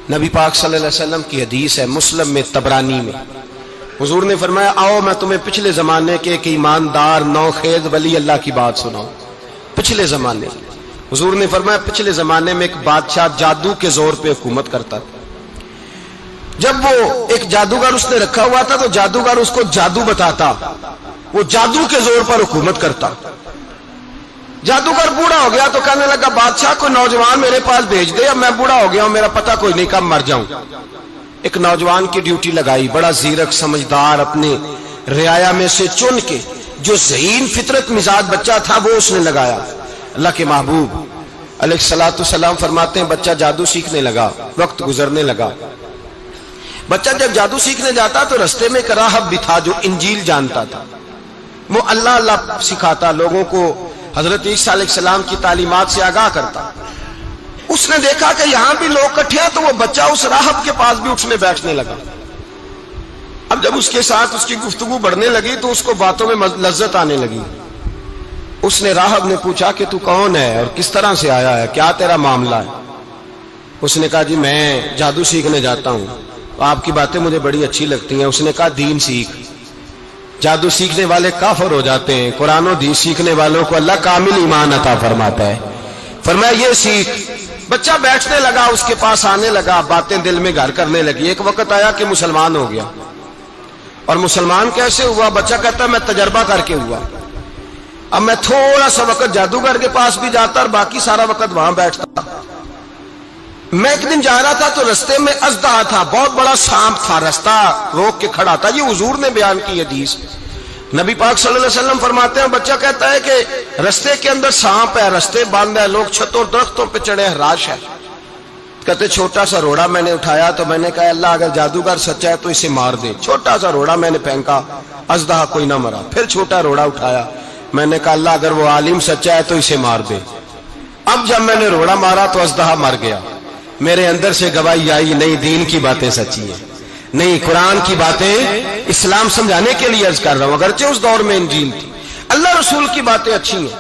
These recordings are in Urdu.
نبی پاک صلی اللہ علیہ وسلم کی حدیث ہے مسلم میں طبرانی میں، حضور نے فرمایا آؤ میں تمہیں پچھلے زمانے کے ایک ایماندار نوخیز ولی اللہ کی بات سناؤں۔ پچھلے زمانے حضور نے فرمایا پچھلے زمانے میں ایک بادشاہ جادو کے زور پہ حکومت کرتا تھا۔ جب وہ ایک جادوگر اس نے رکھا ہوا تھا تو جادوگر اس کو جادو بتاتا، وہ جادو کے زور پر حکومت کرتا۔ جادوگر بوڑھا ہو گیا تو کہنے لگا بادشاہ کوئی نوجوان میرے پاس بھیج دے، اب میں بوڑھا ہو گیا ہوں میرا پتہ کوئی نہیں کب مر جاؤں۔ ایک نوجوان کی ڈیوٹی لگائی، بڑا زیرک سمجھدار، اپنے رعایا میں سے چن کے جو ذہین فطرت مزاج بچہ تھا وہ اس نے لگایا۔ اللہ کے محبوب علیہ الصلوۃ والسلام فرماتے ہیں بچہ جادو سیکھنے لگا، وقت گزرنے لگا۔ بچہ جب جادو سیکھنے جاتا تو رستے میں ایک راہب بھی تھا جو انجیل جانتا تھا، وہ اللہ اللہ سکھاتا، لوگوں کو حضرت عیسیٰ علیہ السلام کی تعلیمات سے آگاہ کرتا۔ اس نے دیکھا کہ یہاں بھی لوگ اکٹھے ہیں تو وہ بچہ اس راہب کے پاس بھی اٹھنے بیٹھنے لگا۔ اب جب اس کے ساتھ اس کی گفتگو بڑھنے لگی تو اس کو باتوں میں لذت آنے لگی۔ اس نے راہب نے پوچھا کہ تو کون ہے اور کس طرح سے آیا ہے، کیا تیرا معاملہ ہے؟ اس نے کہا جی میں جادو سیکھنے جاتا ہوں، آپ کی باتیں مجھے بڑی اچھی لگتی ہیں۔ اس نے کہا دین سیکھ، جادو سیکھنے والے کافر ہو جاتے ہیں، قرآن و حدیث سیکھنے والوں کو اللہ کامل ایمان عطا فرماتا ہے۔ فرمایا یہ سیکھ۔ بچہ بیٹھنے لگا، اس کے پاس آنے لگا، باتیں دل میں گھر کرنے لگی۔ ایک وقت آیا کہ مسلمان ہو گیا، اور مسلمان کیسے ہوا؟ بچہ کہتا ہے میں تجربہ کر کے ہوا۔ اب میں تھوڑا سا وقت جادوگر کے پاس بھی جاتا اور باقی سارا وقت وہاں بیٹھتا۔ میں ایک دن جا رہا تھا تو رستے میں اژدہا تھا، بہت بڑا سانپ تھا، رستہ روک کے کھڑا تھا۔ یہ حضور نے بیان کی حدیث۔ نبی پاک صلی اللہ علیہ وسلم فرماتے ہیں بچہ کہتا ہے کہ رستے کے اندر سانپ ہے، رستے بند ہے، لوگ چھتوں درختوں پہ چڑھے ہیں، راش ہے۔ کہتے چھوٹا سا روڑا میں نے اٹھایا تو میں نے کہا اللہ اگر جادوگر سچا ہے تو اسے مار دے۔ چھوٹا سا روڑا میں نے پھینکا، اژدہا کوئی نہ مرا۔ پھر چھوٹا روڑا اٹھایا، میں نے کہا اللہ اگر وہ عالم سچا ہے تو اسے مار دے۔ اب جب میں نے روڑا مارا تو اژدہا مر گیا۔ میرے اندر سے گواہی آئی نہیں دین کی باتیں سچی ہیں، نہیں قرآن کی باتیں اسلام سمجھانے کے لیے عرض کر رہا ہوں، اگرچہ اس دور میں انجیل تھی، اللہ رسول کی باتیں اچھی ہیں۔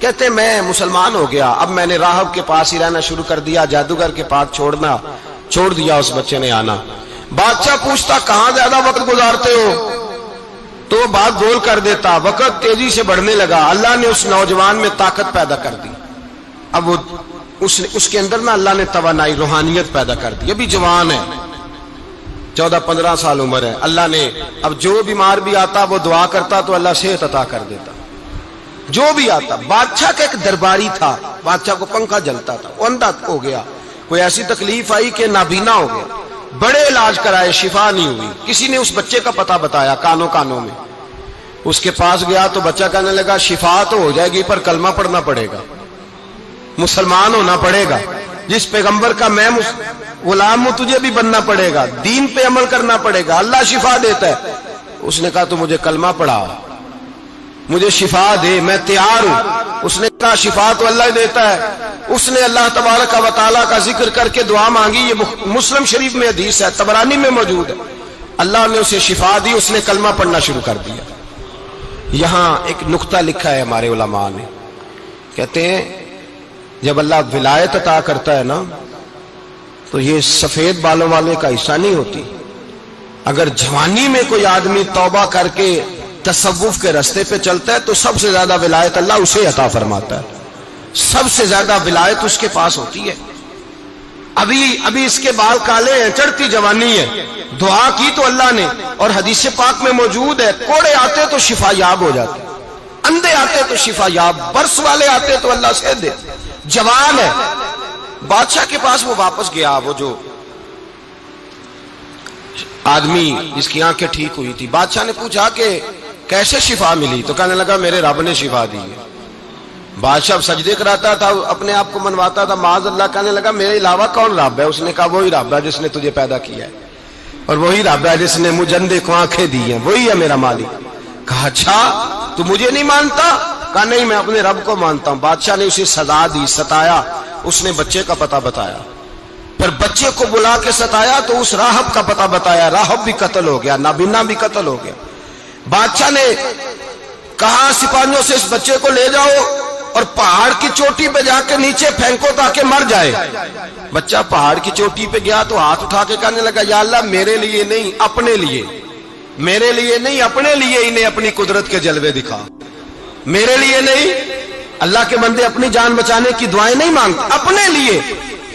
کہتے میں مسلمان ہو گیا، اب میں نے راہب کے پاس ہی رہنا شروع کر دیا، جادوگر کے پاس چھوڑ دیا اس بچے نے آنا۔ بادشاہ پوچھتا کہاں زیادہ وقت گزارتے ہو تو وہ بات گول کر دیتا، وقت تیزی سے بڑھنے لگا۔ اللہ نے اس نوجوان میں طاقت پیدا کر دی، اب وہ اس کے اندر نا اللہ نے توانائی روحانیت پیدا کر دی، ابھی جوان ہے، 14-15 سال عمر ہے۔ اللہ نے اب جو بیمار بھی آتا وہ دعا کرتا تو اللہ صحت عطا کر دیتا، جو بھی آتا۔ بادشاہ کا ایک درباری تھا، بادشاہ کو پنکھا جلتا تھا، وہ اندھا ہو گیا، کوئی ایسی تکلیف آئی کہ نابینا ہو گیا، بڑے علاج کرائے شفا نہیں ہوئی۔ کسی نے اس بچے کا پتہ بتایا کانوں میں، اس کے پاس گیا تو بچہ کہنے لگا شفا تو ہو جائے گی پر کلمہ پڑھنا پڑے گا، مسلمان ہونا پڑے گا، جس پیغمبر کا میں غلام ہوں تجھے بھی بننا پڑے گا، دین پہ عمل کرنا پڑے گا، اللہ شفا دیتا ہے۔ اس نے کہا تو مجھے کلمہ پڑھا، مجھے شفا دے، میں تیار ہوں۔ اس نے کہا شفا تو اللہ دیتا ہے۔ اس نے اللہ تبارک و تعالیٰ کا ذکر کر کے دعا مانگی، یہ مسلم شریف میں حدیث ہے، طبرانی میں موجود ہے۔ اللہ نے اسے شفا دی، اس نے کلمہ پڑھنا شروع کر دیا۔ یہاں ایک نقطہ لکھا ہے ہمارے علماء نے، کہتے ہیں جب اللہ ولایت عطا کرتا ہے نا تو یہ سفید بالوں والے کا حصہ نہیں ہوتی۔ اگر جوانی میں کوئی آدمی توبہ کر کے تصوف کے رستے پہ چلتا ہے تو سب سے زیادہ ولایت اللہ اسے عطا فرماتا ہے، سب سے زیادہ ولایت اس کے پاس ہوتی ہے۔ ابھی اس کے بال کالے ہیں، چڑھتی جوانی ہے، دعا کی تو اللہ نے، اور حدیث پاک میں موجود ہے کوڑے آتے تو شفا یاب ہو جاتے، اندھے آتے تو شفا یاب، برس والے آتے تو اللہ سے دے، جوان ہے۔ بادشاہ کے پاس وہ واپس گیا، وہ جو آدمی جس کی آنکھیں ٹھیک ہوئی تھی۔ بادشاہ نے پوچھا کہ کیسے شفا ملی؟ تو کہنے لگا میرے رب نے شفا دی ہے۔ بادشاہ سجدے کراتا تھا، اپنے آپ کو منواتا تھا معاذ اللہ، کہنے لگا میرے علاوہ کون رب ہے؟ اس نے کہا وہی رب ہے جس نے تجھے پیدا کیا ہے، اور وہی رب ہے جس نے مجھے اندھے کو آنکھیں دی ہیں، وہی ہے میرا مالک۔ کہا اچھا تو مجھے نہیں مانتا؟ کہا نہیں میں اپنے رب کو مانتا ہوں۔ بادشاہ نے اسے سزا دی، ستایا، اس نے بچے کا پتہ بتایا، پھر بچے کو بلا کے ستایا تو اس راہب کا پتہ بتایا، راہب بھی قتل ہو گیا، نابینا بھی قتل ہو گیا۔ بادشاہ نے کہا سپاہیوں سے اس بچے کو لے جاؤ اور پہاڑ کی چوٹی پہ جا کے نیچے پھینکو تاکہ مر جائے. بچہ پہاڑ کی چوٹی پہ گیا تو ہاتھ اٹھا کے کہنے لگا یا اللہ میرے لیے نہیں اپنے لیے، میرے لیے نہیں اپنے لیے انہیں اپنی قدرت کے جلوے دکھا. میرے لیے نہیں، اللہ کے بندے اپنی جان بچانے کی دعائیں نہیں مانگتے، اپنے لیے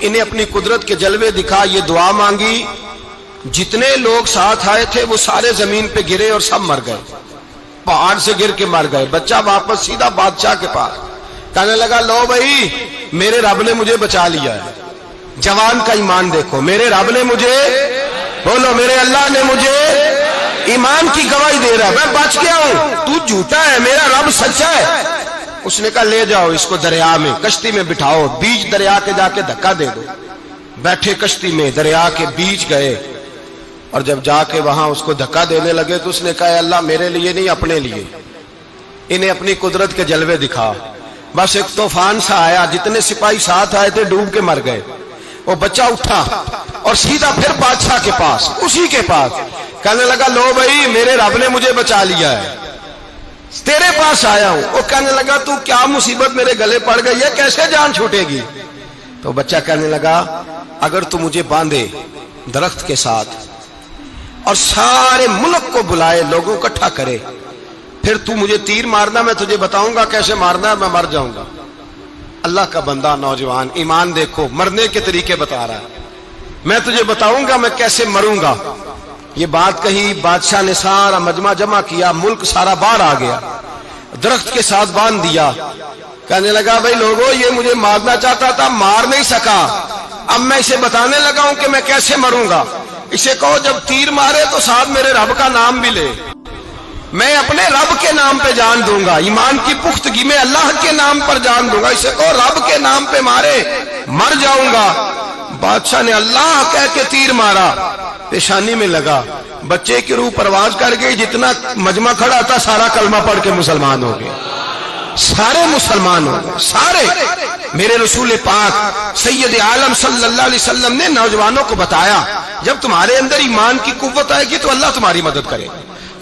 انہیں اپنی قدرت کے جلوے دکھا. یہ دعا مانگی، جتنے لوگ ساتھ آئے تھے وہ سارے زمین پہ گرے اور سب مر گئے، پہاڑ سے گر کے مر گئے. بچہ واپس سیدھا بادشاہ کے پاس کہنے لگا لو بھائی میرے رب نے مجھے بچا لیا ہے. جوان کا ایمان دیکھو، میرے رب نے مجھے، بولو میرے اللہ نے مجھے ایمان کی گواہی دے رہا ہے، میں بچ گیا ہوں، تو جھوٹا ہے، میرا رب سچا ہے. اس نے کہا لے جاؤ اس کو دریا میں، کشتی میں بٹھاؤ، بیچ دریا کے جا کے دھکا دے دو. بیٹھے کشتی میں، دریا کے بیچ گئے، اور جب جا کے وہاں اس کو دھکا دینے لگے تو اس نے کہا اللہ میرے لیے نہیں اپنے لیے انہیں اپنی قدرت کے جلوے دکھا. بس ایک طوفان سا آیا، جتنے سپاہی ساتھ آئے تھے ڈوب کے مر گئے. وہ بچہ اٹھا اور سیدھا پھر بادشاہ کے پاس، اسی کے پاس کہنے لگا لو بھائی میرے رب نے مجھے بچا لیا ہے، تیرے پاس آیا ہوں. وہ کہنے لگا تو کیا مصیبت میرے گلے پڑ گئی ہے، کیسے جان چھوٹے گی؟ تو بچہ کہنے لگا اگر تو مجھے باندھے درخت کے ساتھ اور سارے ملک کو بلائے، لوگوں کو اکٹھا کرے، پھر تو مجھے تیر مارنا، میں تجھے بتاؤں گا کیسے مارنا ہے، میں مر جاؤں گا. اللہ کا بندہ نوجوان ایمان دیکھو، مرنے کے طریقے بتا رہا ہے، میں تجھے بتاؤں گا میں کیسے مروں گا. یہ بات کہی، بادشاہ نے سارا مجمع جمع کیا، ملک سارا باہر آ گیا، درخت کے ساتھ باندھ دیا. کہنے لگا بھائی لوگوں یہ مجھے مارنا چاہتا تھا، مار نہیں سکا، اب میں اسے بتانے لگا ہوں کہ میں کیسے مروں گا. اسے کہو جب تیر مارے تو ساتھ میرے رب کا نام بھی لے، میں اپنے رب کے نام پہ جان دوں گا، ایمان کی پختگی میں اللہ کے نام پر جان دوں گا. اسے کہو رب کے نام پہ مارے، مر جاؤں گا. بادشاہ نے اللہ کہہ کے تیر مارا، پیشانی میں لگا، بچے کی روح پرواز کر گئی. جتنا مجمع کھڑا تھا سارا کلمہ پڑھ کے مسلمان ہو گئے، سارے مسلمان ہو گئے سارے. میرے رسول پاک سید عالم صلی اللہ علیہ وسلم نے نوجوانوں کو بتایا جب تمہارے اندر ایمان کی قوت آئے گی تو اللہ تمہاری مدد کرے.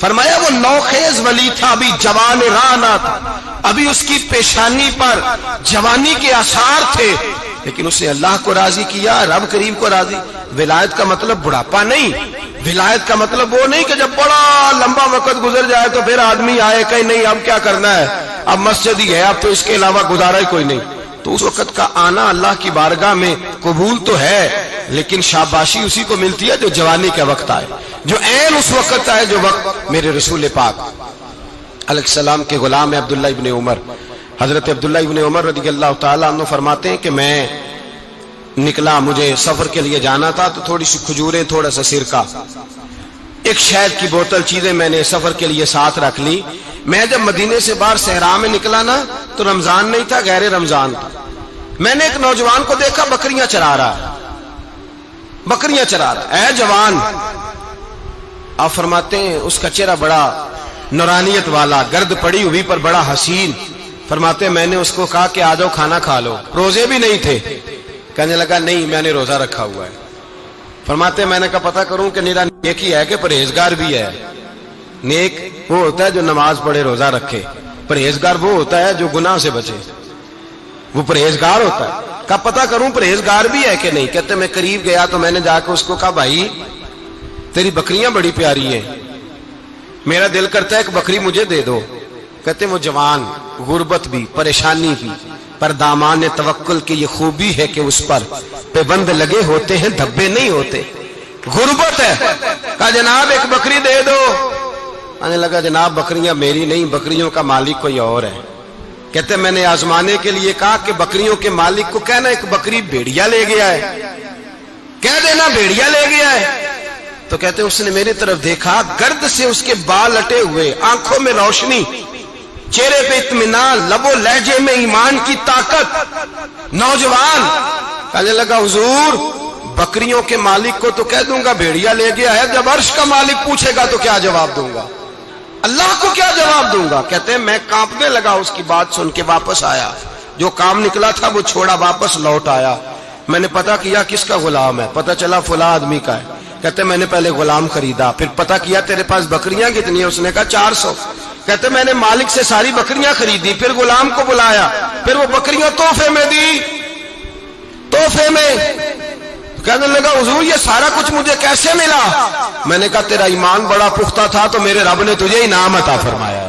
فرمایا وہ نوخیز ولی تھا، ابھی جوان رانا تھا، ابھی اس کی پیشانی پر جوانی کے آثار تھے، لیکن اس نے اللہ کو راضی کیا، رب کریم کو راضی. ولایت کا مطلب بڑھاپا نہیں، ولایت کا مطلب وہ نہیں کہ جب بڑا لمبا وقت گزر جائے تو پھر آدمی آئے کہ نہیں اب کیا کرنا ہے، اب مسجد ہی ہے، اب تو اس کے علاوہ گزارا ہی کوئی نہیں. تو اس وقت کا آنا اللہ کی بارگاہ میں قبول تو ہے، لیکن شاباشی اسی کو ملتی ہے جو جوانی کے وقت آئے، جو عین اس وقت آئے جو وقت میرے رسول پاک علیہ السلام کے غلام عبداللہ ابن عمر، حضرت عبداللہ ابن عمر رضی اللہ تعالیٰ عنہ فرماتے ہیں کہ میں نکلا، مجھے سفر کے لیے جانا تھا، تو تھوڑی سی کھجوریں، تھوڑا سا سرکہ، ایک شہد کی بوتل، چیزیں میں نے سفر کے لیے ساتھ رکھ لی. میں جب مدینے سے باہر صحرا میں نکلا نا تو رمضان نہیں تھا، غیر رمضان تھا. میں نے ایک نوجوان کو دیکھا بکریاں چرا رہا ہے، بکریاں چرا رہا ہے. اے جوان، آپ فرماتے ہیں اس کا چہرہ بڑا نورانیت والا، گرد پڑی ہوئی پر بڑا حسین. فرماتے ہیں میں نے اس کو کہا کہ آ جاؤ کھانا کھا لو، روزے بھی نہیں تھے. کہنے لگا نہیں میں نے روزہ رکھا ہوا ہے. فرماتے ہیں میں نے کہا پتہ کروں کہ نیرا نیک ہی ہے کہ پرہیزگار بھی ہے. نیک وہ ہوتا ہے جو نماز پڑھے روزہ رکھے، پرہیزگار وہ ہوتا ہے جو گناہ سے بچے، وہ پرہیزگار ہوتا ہے. کہا پتہ کروں پرہیزگار بھی ہے کہ نہیں. کہتے میں قریب گیا تو میں نے جا کے اس کو کہا بھائی تیری بکریاں بڑی پیاری ہیں، میرا دل کرتا ہے ایک بکری مجھے دے دو. کہتے وہ جوان، غربت بھی، پریشانی بھی، پر دامان توکل کی یہ خوبی ہے کہ اس پر پابند لگے ہوتے ہیں، دھبے نہیں ہوتے. غربت ہے. کہا جناب ایک بکری دے دو. آنے لگا جناب بکریاں میری نہیں، بکریوں کا مالک کوئی اور ہے. کہتے میں نے آزمانے کے لیے کہا کہ بکریوں کے مالک کو کہنا ایک بکری بھیڑیا لے گیا ہے، کہہ دینا بھیڑیا لے گیا ہے. تو کہتے اس نے میری طرف دیکھا، گرد سے اس کے بال اٹے ہوئے، آنکھوں میں روشنی، چہرے پہ اطمینان، لب و لہجے میں ایمان کی طاقت. نوجوان کہنے لگا حضور بکریوں کے مالک کو تو کہہ دوں گا بھیڑیا لے گیا ہے، جب عرش کا مالک پوچھے گا تو کیا جواب دوں گا، اللہ کو کیا جواب دوں گا. کہتے ہیں میں کانپنے لگا، اس کی بات سن کے واپس آیا، جو کام نکلا تھا وہ چھوڑا، واپس لوٹ آیا. میں نے پتہ کیا کس کا غلام ہے، پتہ چلا فلاں آدمی کا ہے. کہتے میں نے پہلے غلام خریدا، پھر پتہ کیا تیرے پاس بکریاں کتنی ہیں، اس نے کہا 400. کہتے میں نے مالک سے ساری بکریاں خریدی، پھر غلام کو بلایا، پھر وہ بکریاں تحفے میں دی، تحفے میں۔ کہنے لگا حضور یہ سارا کچھ مجھے کیسے ملا؟ میں نے کہا تیرا ایمان بڑا پختہ تھا تو میرے رب نے تجھے انعام عطا فرمایا۔